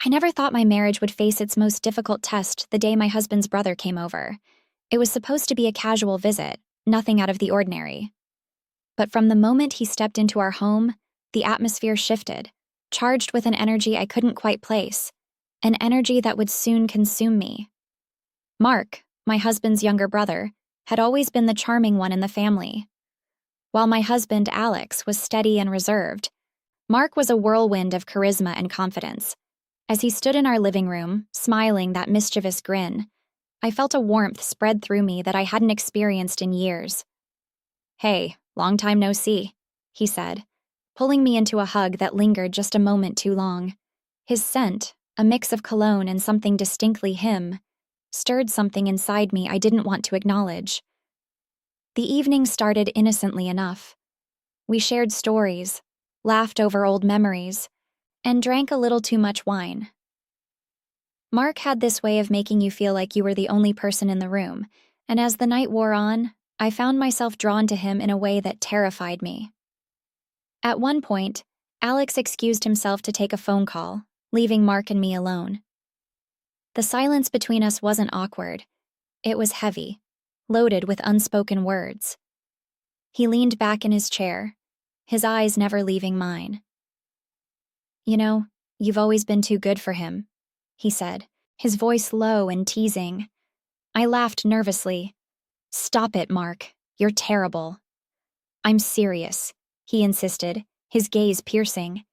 I never thought my marriage would face its most difficult test the day my husband's brother came over. It was supposed to be a casual visit, nothing out of the ordinary. But from the moment he stepped into our home, the atmosphere shifted, charged with an energy I couldn't quite place, an energy that would soon consume me. Mark, my husband's younger brother, had always been the charming one in the family. While my husband, Alex, was steady and reserved, Mark was a whirlwind of charisma and confidence. As he stood in our living room, smiling that mischievous grin, I felt a warmth spread through me that I hadn't experienced in years. "Hey, long time no see," he said, pulling me into a hug that lingered just a moment too long. His scent, a mix of cologne and something distinctly him, stirred something inside me I didn't want to acknowledge. The evening started innocently enough. We shared stories, laughed over old memories, and drank a little too much wine. Mark had this way of making you feel like you were the only person in the room, and as the night wore on, I found myself drawn to him in a way that terrified me. At one point, Alex excused himself to take a phone call, leaving Mark and me alone. The silence between us wasn't awkward. It was heavy, loaded with unspoken words. He leaned back in his chair, his eyes never leaving mine. "You know, you've always been too good for him," he said, his voice low and teasing. I laughed nervously. "Stop it, Mark. You're terrible." "I'm serious," he insisted, his gaze piercing.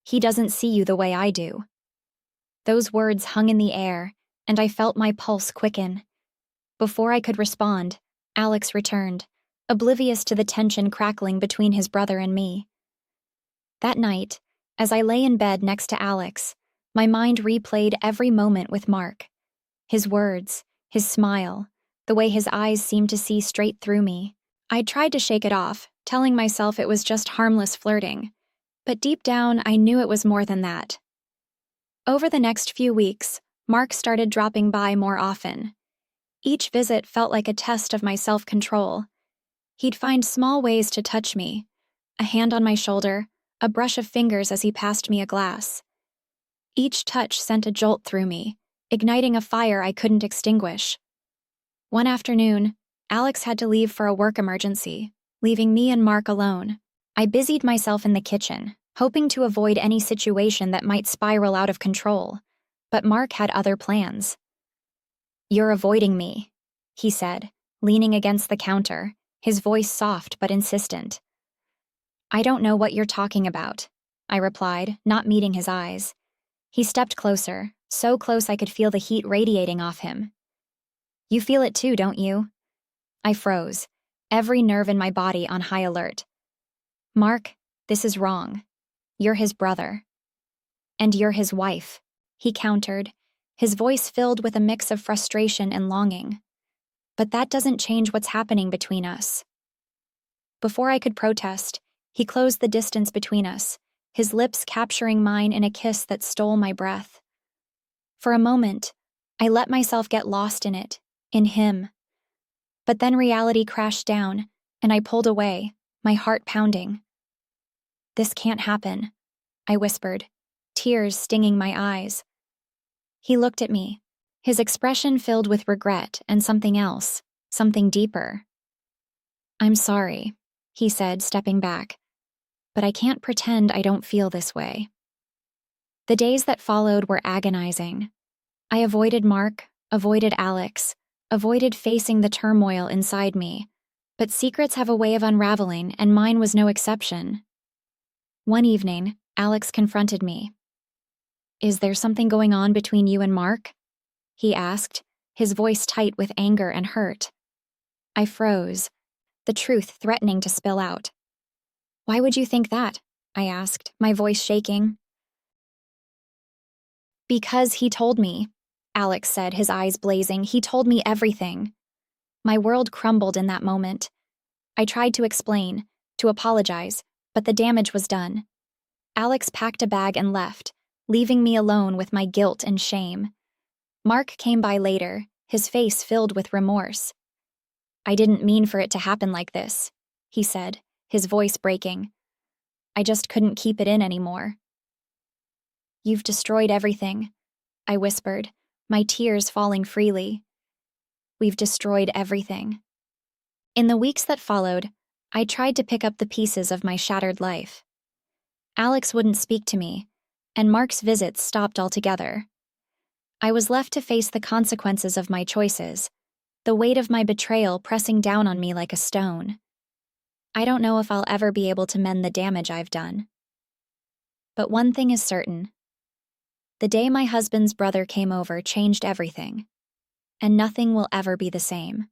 "He doesn't see you the way I do." Those words hung in the air, and I felt my pulse quicken. Before I could respond, Alex returned, oblivious to the tension crackling between his brother and me. That night, as I lay in bed next to Alex, my mind replayed every moment with Mark. His words, his smile, the way his eyes seemed to see straight through me. I tried to shake it off, telling myself it was just harmless flirting. But deep down, I knew it was more than that. Over the next few weeks, Mark started dropping by more often. Each visit felt like a test of my self-control. He'd find small ways to touch me, a hand on my shoulder, a brush of fingers as he passed me a glass. Each touch sent a jolt through me, igniting a fire I couldn't extinguish. One afternoon, Alex had to leave for a work emergency, leaving me and Mark alone. I busied myself in the kitchen, hoping to avoid any situation that might spiral out of control, but Mark had other plans. "You're avoiding me," he said, leaning against the counter, his voice soft but insistent. "I don't know what you're talking about," I replied, not meeting his eyes. He stepped closer, so close I could feel the heat radiating off him. "You feel it too, don't you?" I froze, every nerve in my body on high alert. "Mark, this is wrong. You're his brother." "And you're his wife," he countered, his voice filled with a mix of frustration and longing. "But that doesn't change what's happening between us." Before I could protest, he closed the distance between us, his lips capturing mine in a kiss that stole my breath. For a moment, I let myself get lost in it, in him. But then reality crashed down, and I pulled away, my heart pounding. "This can't happen," I whispered, tears stinging my eyes. He looked at me, his expression filled with regret and something else, something deeper. "I'm sorry," he said, stepping back, "but I can't pretend I don't feel this way." The days that followed were agonizing. I avoided Mark, avoided Alex, avoided facing the turmoil inside me, but secrets have a way of unraveling, and mine was no exception. One evening, Alex confronted me. "Is there something going on between you and Mark?" he asked, his voice tight with anger and hurt. I froze, the truth threatening to spill out. "Why would you think that?" I asked, my voice shaking. "Because he told me," Alex said, his eyes blazing. "He told me everything." My world crumbled in that moment. I tried to explain, to apologize, but the damage was done. Alex packed a bag and left, leaving me alone with my guilt and shame. Mark came by later, his face filled with remorse. "I didn't mean for it to happen like this," he said, his voice breaking. "I just couldn't keep it in anymore." "You've destroyed everything," I whispered, my tears falling freely. We've destroyed everything. In the weeks that followed, I tried to pick up the pieces of my shattered life. Alex wouldn't speak to me, and Mark's visits stopped altogether. I was left to face the consequences of my choices, the weight of my betrayal pressing down on me like a stone. I don't know if I'll ever be able to mend the damage I've done. But one thing is certain. The day my husband's brother came over changed everything, and nothing will ever be the same.